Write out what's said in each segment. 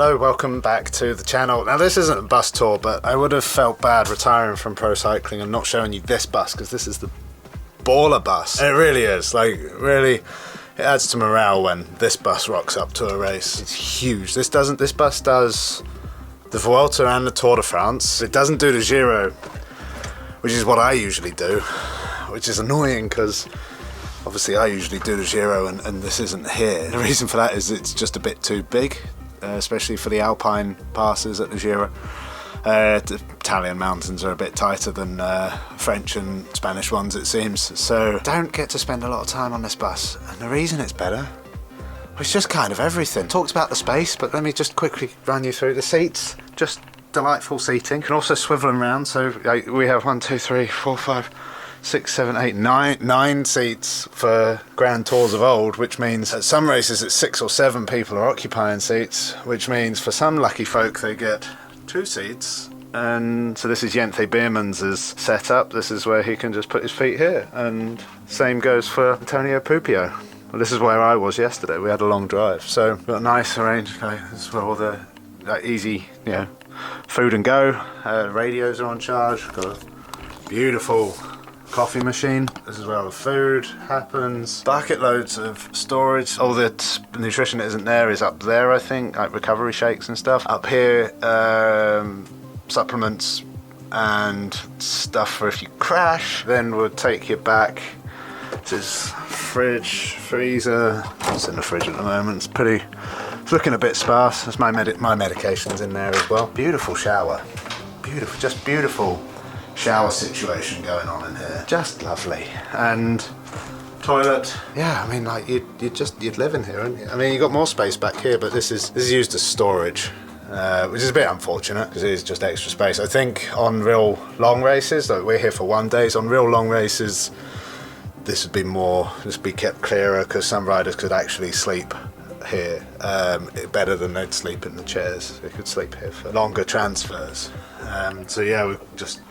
Hello, welcome back to the channel. Now this isn't a bus tour, but I would have felt bad retiring from pro cycling and not showing you this bus, because this is the baller bus. And it really is, like, really, it adds to morale when this bus rocks up to a race. It's huge. This bus does the Vuelta and the Tour de France. It doesn't do the Giro, which is what I usually do, which is annoying because obviously I usually do the Giro and this isn't here. The reason for that is it's just a bit too big. Especially for the Alpine passes at the Giro. The Italian mountains are a bit tighter than French and Spanish ones, it seems, so don't get to spend a lot of time on this bus. And the reason it's better, it's just kind of everything. Talks about the space, but let me just quickly run you through the seats. Just delightful seating. You can also swivel them around, so we have 1, 2, 3, 4, 5, 6, 7, 8, 9 seats for Grand Tours of old, which means at some races it's 6 or 7 people are occupying seats, which means for some lucky folk they get 2 seats. And so this is Jente Beermans' setup. This is where he can just put his feet here, and same goes for Antonio Pupio. Well, this is where I was yesterday. We had a long drive, so we've got a nice arranged. This is where all the easy, food and go. Radios are on charge. Got a beautiful coffee machine. This is where all the food happens. Bucket loads of storage. All the nutrition that isn't there is up there, I think, like recovery shakes and stuff. Up here, supplements and stuff for if you crash. Then we'll take you back. This is fridge, freezer. It's in the fridge at the moment. It's looking a bit sparse. There's my medication's in there as well. Beautiful shower. Beautiful shower situation going on in here. Just lovely. And toilet. Yeah, I mean, like you'd live in here, wouldn't you? I mean, you got more space back here, but this is used as storage, which is a bit unfortunate because it is just extra space. I think on real long races, like we're here for 1 day, on real long races, this would be kept clearer because some riders could actually sleep here better than they'd sleep in the chairs. They could sleep here for longer transfers. So yeah, we just.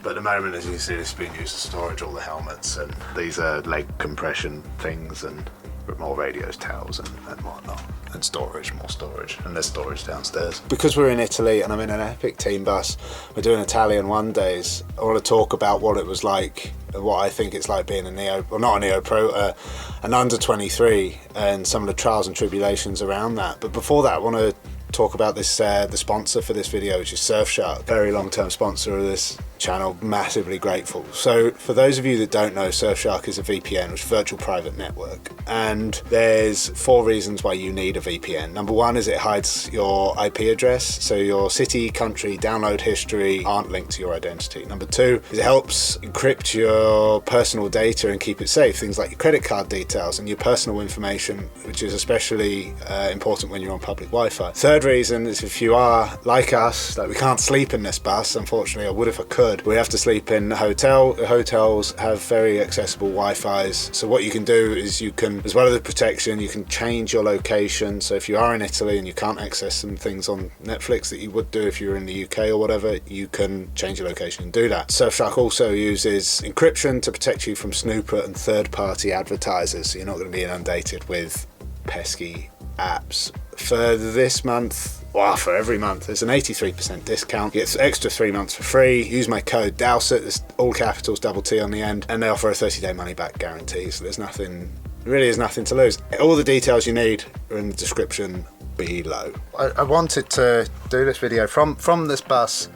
But at the moment, as you can see, this is being used as storage, all the helmets, and these are leg compression things, and more radios, towels, and whatnot. And storage, more storage, and there's storage downstairs. Because we're in Italy and I'm in an epic team bus, we're doing Italian 1 days. I want to talk about what it was like, what I think it's like being an under-23, and some of the trials and tribulations around that. But before that, I want to talk about this the sponsor for this video, which is Surfshark, very long-term sponsor of this channel. Massively grateful. So for those of you that don't know, Surfshark is a VPN, which is virtual private network, and there's 4 reasons why you need a VPN. Number 1 is it hides your IP address, so your city, country, download history aren't linked to your identity. Number 2 is it helps encrypt your personal data and keep it safe, things like your credit card details and your personal information, which is especially important when you're on public Wi-Fi. Third reason is if you are like us, like we can't sleep in this bus, unfortunately. I would if I could. We have to sleep in a hotel. The hotels have very accessible Wi-Fi's, so what you can do is you can, as well as the protection, you can change your location. So if you are in Italy and you can't access some things on Netflix that you would do if you were in the UK or whatever, you can change your location and do that. Surfshark also uses encryption to protect you from snooper and third-party advertisers, so you're not going to be inundated with pesky apps. For this month, for every month, there's an 83% discount. You get extra 3 months for free. Use my code DOWSET, there's all capitals, double T on the end, and they offer a 30-day money-back guarantee, so there's nothing to lose. All the details you need are in the description below. I wanted to do this video from this bus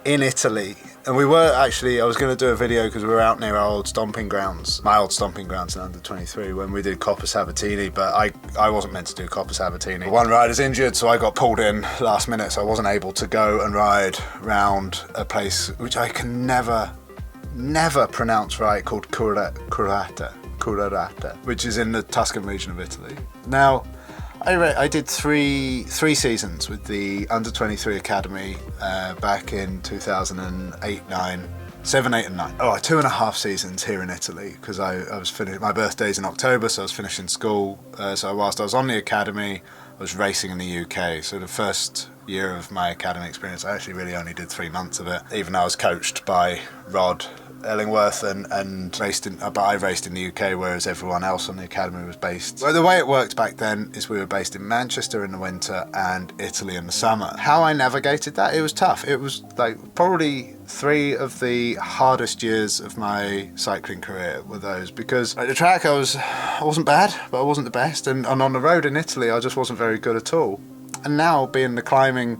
in Italy. And I was going to do a video because we were out near our old stomping grounds, my old stomping grounds in Under-23 when we did Coppa Sabatini, but I wasn't meant to do Coppa Sabatini. One rider's injured, so I got pulled in last minute, so I wasn't able to go and ride round a place which I can never pronounce right, called Curata, which is in the Tuscan region of Italy. Now, I did three seasons with the Under-23 Academy back in 2008, 9, 7, 8 and 9. 2.5 seasons here in Italy, because I was finished. My birthday's in October, so I was finishing school. So whilst I was on the academy, I was racing in the UK. So the first year of my academy experience, I actually really only did 3 months of it, even though I was coached by Rod Illingworth and raced in, but I raced in the UK, whereas everyone else on the academy was based. Well, the way it worked back then is we were based in Manchester in the winter and Italy in the summer. How I navigated that, it was tough. It was like probably 3 of the hardest years of my cycling career were those, because at the track I wasn't bad, but I wasn't the best, and on the road in Italy I just wasn't very good at all. And now being the climber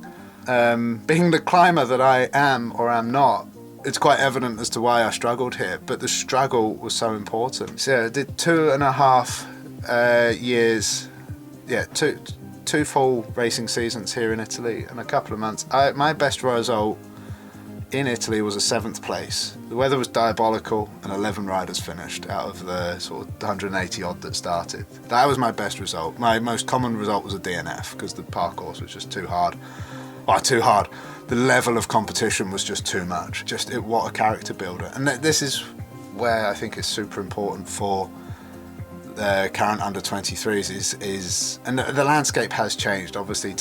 that I am or am not, it's quite evident as to why I struggled here, but the struggle was so important. So yeah, I did 2.5 years, two full racing seasons here in Italy and a couple of months. My best result in Italy was a 7th place. The weather was diabolical and 11 riders finished out of the sort of 180 odd that started. That was my best result. My most common result was a DNF because the parcours was just too hard. Well, too hard. The level of competition was just too much. What a character builder. And this is where I think it's super important for the current under-23s is and the landscape has changed. Obviously,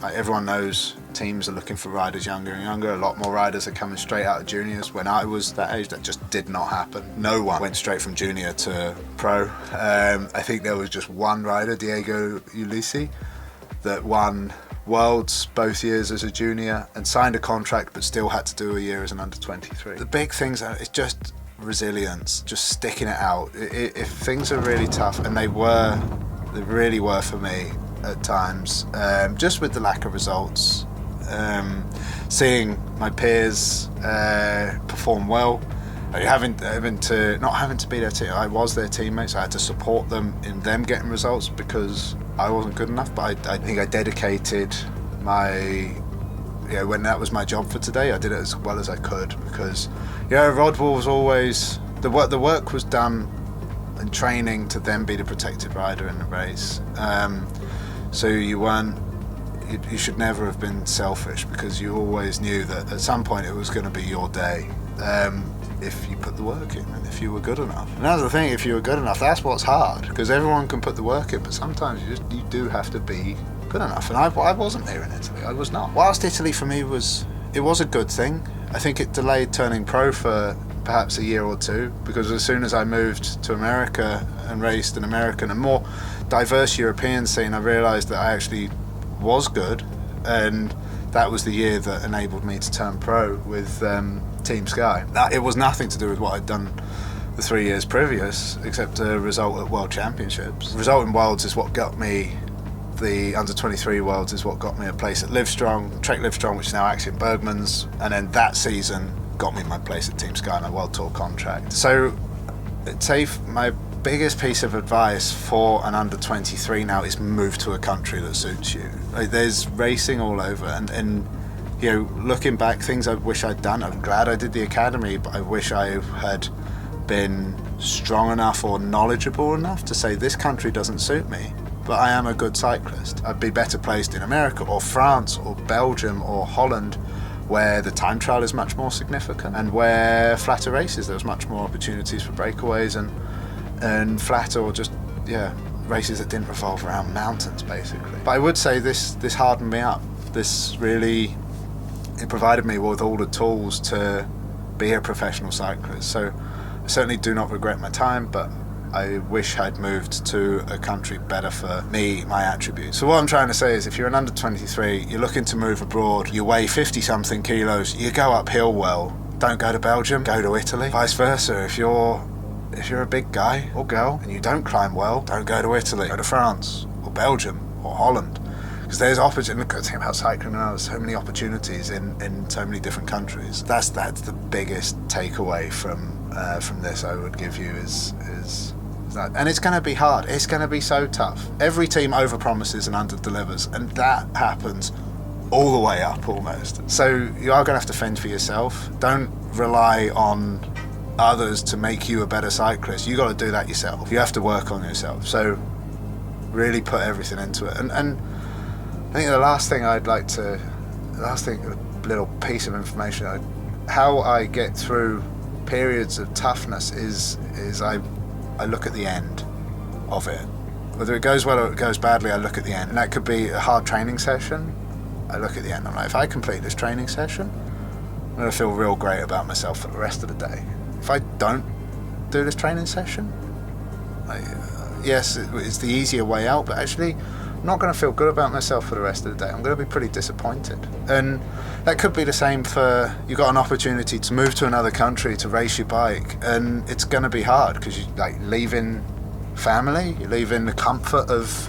everyone knows teams are looking for riders younger and younger. A lot more riders are coming straight out of juniors. When I was that age, that just did not happen. No one went straight from junior to pro. I think there was just one rider, Diego Ulisi, that won Worlds both years as a junior and signed a contract but still had to do a year as an under-23. The big things are it's just resilience, just sticking it out. If things are really tough, and they really were for me at times, just with the lack of results, seeing my peers perform well, not having to be their team. I was their teammate, so I had to support them in them getting results because I wasn't good enough. But I think I dedicated when that was my job for today, I did it as well as I could, because Rodwell was always the work was done in training to then be the protected rider in the race. So you should never have been selfish, because you always knew that at some point it was going to be your day. If you put the work in and if you were good enough. And that's the thing, if you were good enough, that's what's hard, because everyone can put the work in, but sometimes you do have to be good enough. And I wasn't there in Italy, I was not. Whilst Italy for me was a good thing, I think it delayed turning pro for perhaps a year or two, because as soon as I moved to America and raced an American and more diverse European scene, I realised that I actually was good, and that was the year that enabled me to turn pro with Team Sky. It was nothing to do with what I'd done the 3 years previous, except a result at World Championships. The result in Worlds is what got me, the Under-23 Worlds is what got me a place at Trek Livestrong, which is now Axiom Bergman's, and then that season got me my place at Team Sky on a World Tour contract. So I'd say my biggest piece of advice for an Under-23 now is move to a country that suits you. There's racing all over, and looking back, things I wish I'd done. I'm glad I did the academy, but I wish I had been strong enough or knowledgeable enough to say this country doesn't suit me, but I am a good cyclist. I'd be better placed in America or France or Belgium or Holland, where the time trial is much more significant, and where flatter races, there's much more opportunities for breakaways and flatter or just races that didn't revolve around mountains basically. But I would say this hardened me up. It provided me with all the tools to be a professional cyclist. So I certainly do not regret my time, but I wish I'd moved to a country better for me, my attributes. So what I'm trying to say is, if you're an under-23, you're looking to move abroad, you weigh 50-something kilos, you go uphill well, don't go to Belgium, go to Italy. Vice versa, if you're a big guy or girl and you don't climb well, don't go to Italy, go to France or Belgium or Holland. Because there's opportunity. Look at the thing about cycling now, there's so many opportunities in so many different countries. That's the biggest takeaway from this I would give you is that. And it's going to be hard. It's going to be so tough. Every team overpromises and underdelivers, and that happens all the way up almost. So you are going to have to fend for yourself. Don't rely on others to make you a better cyclist. You got to do that yourself. You have to work on yourself. So really put everything into it. And I think the last little piece of information, how I get through periods of toughness is I look at the end of it. Whether it goes well or it goes badly, I look at the end. And that could be a hard training session. I look at the end. I'm like, if I complete this training session, I'm going to feel real great about myself for the rest of the day. if I don't do this training session, yes, it's the easier way out, but actually I'm not going to feel good about myself for the rest of the day. I'm going to be pretty disappointed. And that could be the same for, you got an opportunity to move to another country to race your bike, and it's going to be hard because you like leaving family, you're leaving the comfort of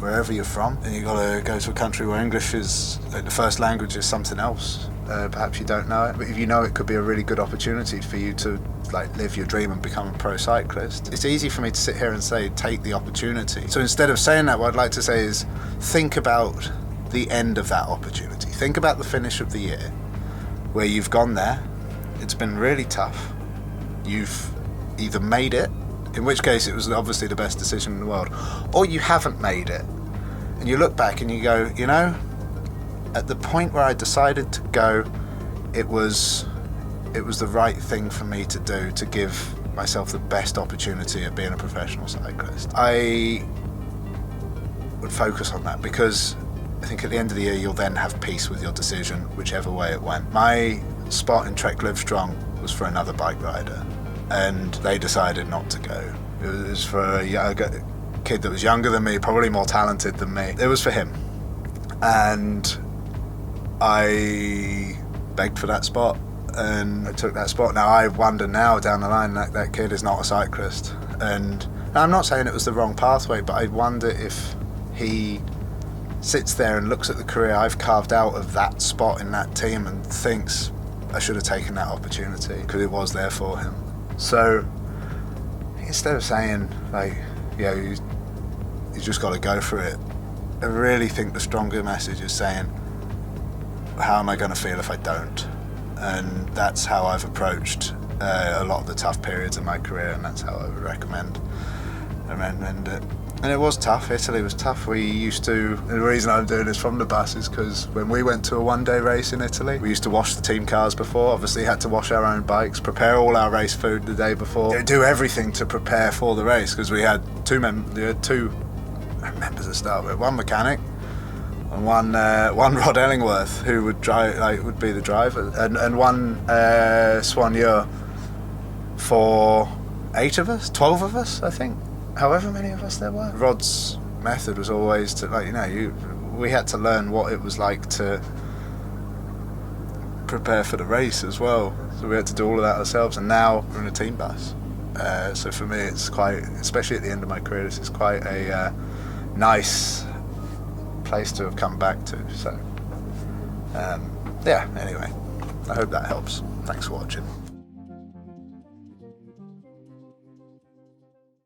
wherever you're from, and you got to go to a country where English is like the first language is something else. Perhaps you don't know it, but if you know, it could be a really good opportunity for you to like live your dream and become a pro cyclist. It's easy for me to sit here and say take the opportunity. So instead of saying that, what I'd like to say is think about the end of that opportunity. Think about the finish of the year where you've gone there, it's been really tough, you've either made it, in which case it was obviously the best decision in the world, or you haven't made it, and you look back and you go, you know, at the point where I decided to go, it was the right thing for me to do to give myself the best opportunity of being a professional cyclist. I would focus on that because I think at the end of the year you'll then have peace with your decision, whichever way it went. My spot in Trek Livestrong was for another bike rider, and they decided not to go. It was for a kid that was younger than me, probably more talented than me. It was for him, and I begged for that spot, and I took that spot. Now I wonder now down the line that kid is not a cyclist, and I'm not saying it was the wrong pathway, but I wonder if he sits there and looks at the career I've carved out of that spot in that team and thinks I should have taken that opportunity because it was there for him. So instead of saying like, yeah, you just got to go for it, I really think the stronger message is saying, how am I going to feel if I don't? And that's how I've approached a lot of the tough periods in my career, and that's how I would recommend it. And it was tough. Italy was tough. We used to, the reason I'm doing this from the bus is because when we went to a one-day race in Italy, we used to wash the team cars before, obviously had to wash our own bikes, prepare all our race food the day before, do everything to prepare for the race, because we had two members to start with, one mechanic and one Rod Ellingworth who would drive, would be the driver, and one soigneur for 12 of us, I think. However many of us there were. Rod's method was always to, we had to learn what it was like to prepare for the race as well. So we had to do all of that ourselves, and now we're in a team bus. So for me, it's quite, especially at the end of my career, this is quite a nice place to have come back to. So, yeah, anyway, I hope that helps. Thanks for watching.